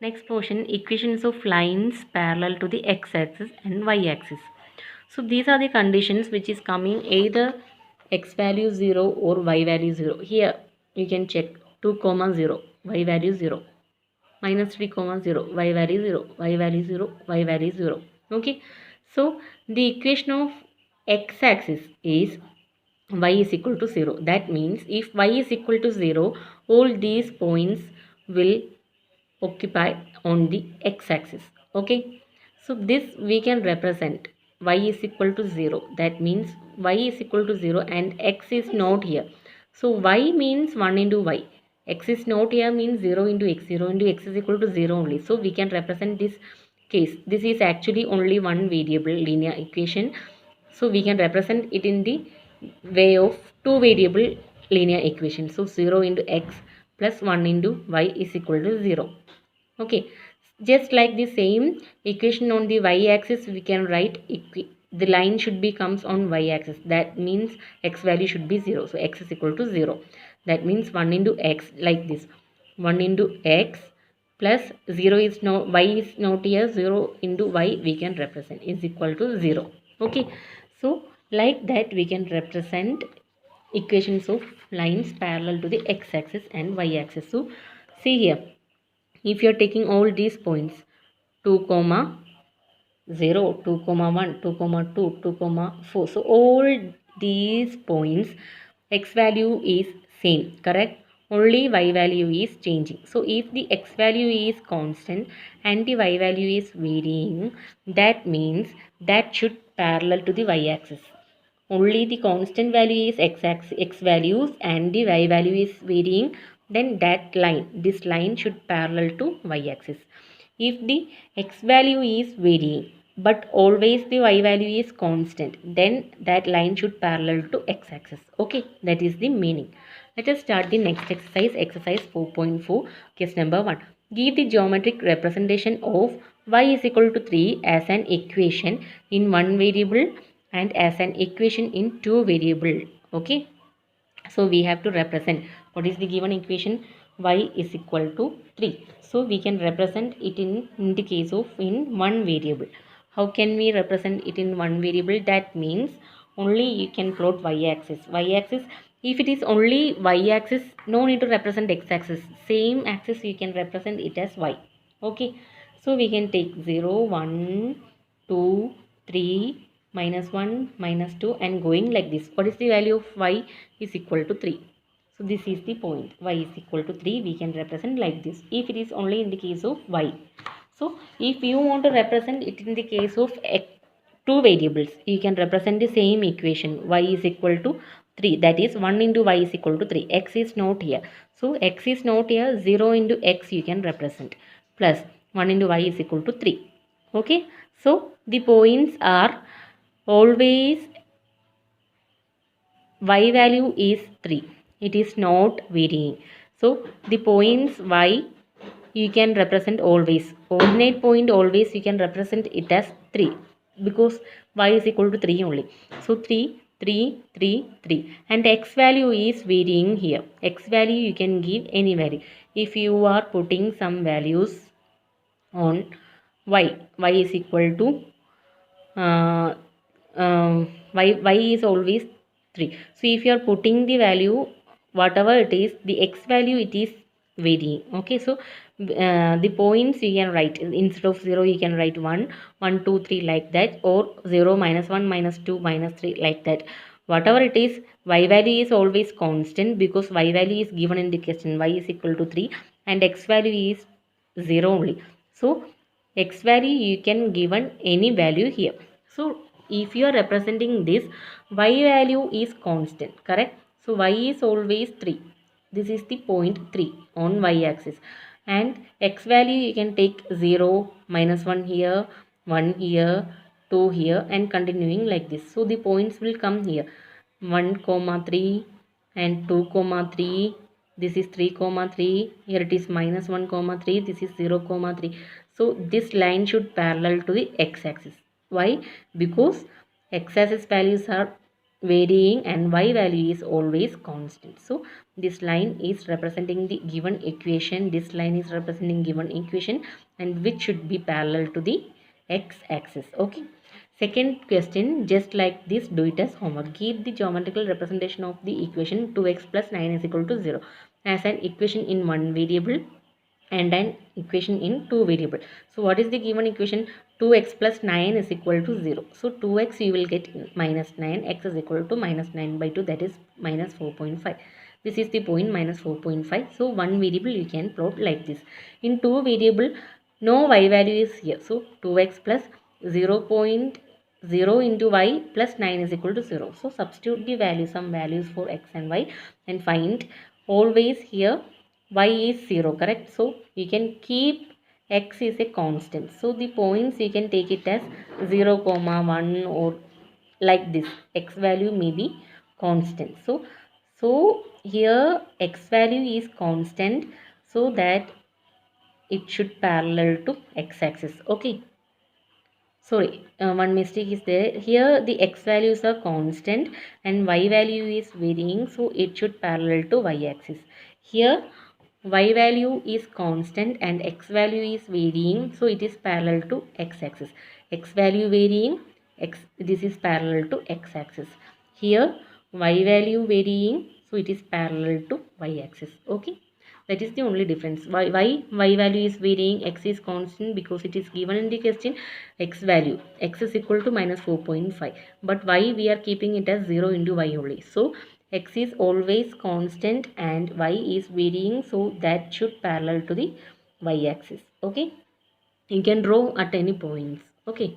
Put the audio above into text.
Next portion, equations of lines parallel to the x-axis and y-axis. So these are the conditions which is coming either x value 0 or y value 0. Here you can check 2 comma 0, y value 0, minus 3 comma 0, y value 0, y value 0, y value 0. Okay. So the equation of x-axis is y is equal to 0. That means if y is equal to 0, all these points will occupy on the x-axis. Okay, so this we can represent y is equal to 0. That means y is equal to 0 and x is not here. So y means 1 into y, x is not here means 0 into x, 0 into x is equal to 0 only. So we can represent this case. This is actually only one variable linear equation, so we can represent it in the way of two variable linear equation. So 0 into x plus 1 into y is equal to 0. Okay, just like the same equation on the y-axis, we can write the line should be comes on y-axis. That means x value should be 0. So x is equal to 0. That means 1 into x, like this. 1 into x plus 0 is no, y is not here, 0 into y we can represent is equal to 0. Okay, so like that we can represent equations of lines parallel to the x-axis and y-axis. So see here, if you are taking all these points 2 comma 0, 2 comma 1, 2 comma 2, 2 comma 4, so all these points x value is same, correct? Only y value is changing. So if the x value is constant and the y value is varying, that means that should parallel to the y axis. Only the constant value is x values and the y value is varying, then that line, this line should parallel to y axis. If the x value is varying but always the y value is constant, then that line should parallel to x axis. Okay, that is the meaning. Let us start the next exercise, exercise 4.4. Case number 1. Give the geometric representation of y is equal to 3 as an equation in one variable and as an equation in two variable. Okay, so we have to represent what is the given equation, y is equal to 3. So we can represent it in the case of in one variable. How can we represent it in one variable? That means only you can plot y-axis. Y-axis, if it is only y-axis, no need to represent x-axis. Same axis you can represent it as y. Okay, so we can take 0, 1, 2, 3, minus 1, minus 2 and going like this. What is the value of y? Is equal to 3. So this is the point. Y is equal to 3. We can represent like this if it is only in the case of y. So if you want to represent it in the case of two variables, you can represent the same equation. Y is equal to 3. That is 1 into y is equal to 3. X is not here. So x is not here. 0 into x you can represent. Plus 1 into y is equal to 3. Okay. So the points are always y value is 3. It is not varying. So the points y you can represent always. Ordinate point always you can represent it as 3 because y is equal to 3 only. So 3, 3, 3, 3. And x value is varying here. X value you can give any value. If you are putting some values on y is equal to uh, y is always 3. So if you are putting the value whatever it is, the x value it is varying. Okay, so the points you can write instead of 0 you can write 1, 1, 2, 3 like that, or 0, minus 1, minus 2, minus 3 like that. Whatever it is, y value is always constant because y value is given in the question. Y is equal to 3 and x value is 0 only. So x value you can given any value here. So if you are representing this, y value is constant, correct? So y is always 3. This is the point 3 on y axis. And x value you can take 0, minus 1 here, 1 here, 2 here and continuing like this. So the points will come here 1 comma 3 and 2 comma 3. This is 3 comma 3. Here it is minus 1 comma 3. This is 0 comma 3. So this line should parallel to the x axis. Why? Because x axis values are varying and y value is always constant. So this line is representing the given equation, this line is representing given equation, and which should be parallel to the x-axis. Okay, second question, just like this, do it as homework. Give the geometrical representation of the equation 2x plus 9 is equal to 0 as an equation in one variable and an equation in two variable. So what is the given equation? 2x plus 9 is equal to 0. So 2x you will get minus 9, x is equal to minus 9 by 2, that is minus 4.5. This is the point, minus 4.5. So one variable you can plot like this. In two variable, no y value is here. So 2x plus 0.0 into y plus 9 is equal to 0. So substitute the value, some values for x and y, and find always here y is 0, correct? So you can keep x is a constant. So the points you can take it as 0 comma 1 or like this. X value may be constant. So here x value is constant, so that it should parallel to x-axis. Okay, sorry, one mistake is there here. The x values are constant and y value is varying, so it should parallel to y-axis. Here y value is constant and x value is varying, so it is parallel to x-axis. X value varying, this is parallel to x-axis. Here y value varying, so it is parallel to y-axis. Okay, that is the only difference. Y value is varying, x is constant because it is given in the question. X value, x is equal to minus 4.5, but y we are keeping it as 0 into y only. So x is always constant and y is varying, so that should parallel to the y axis. Okay, you can draw at any points. Okay.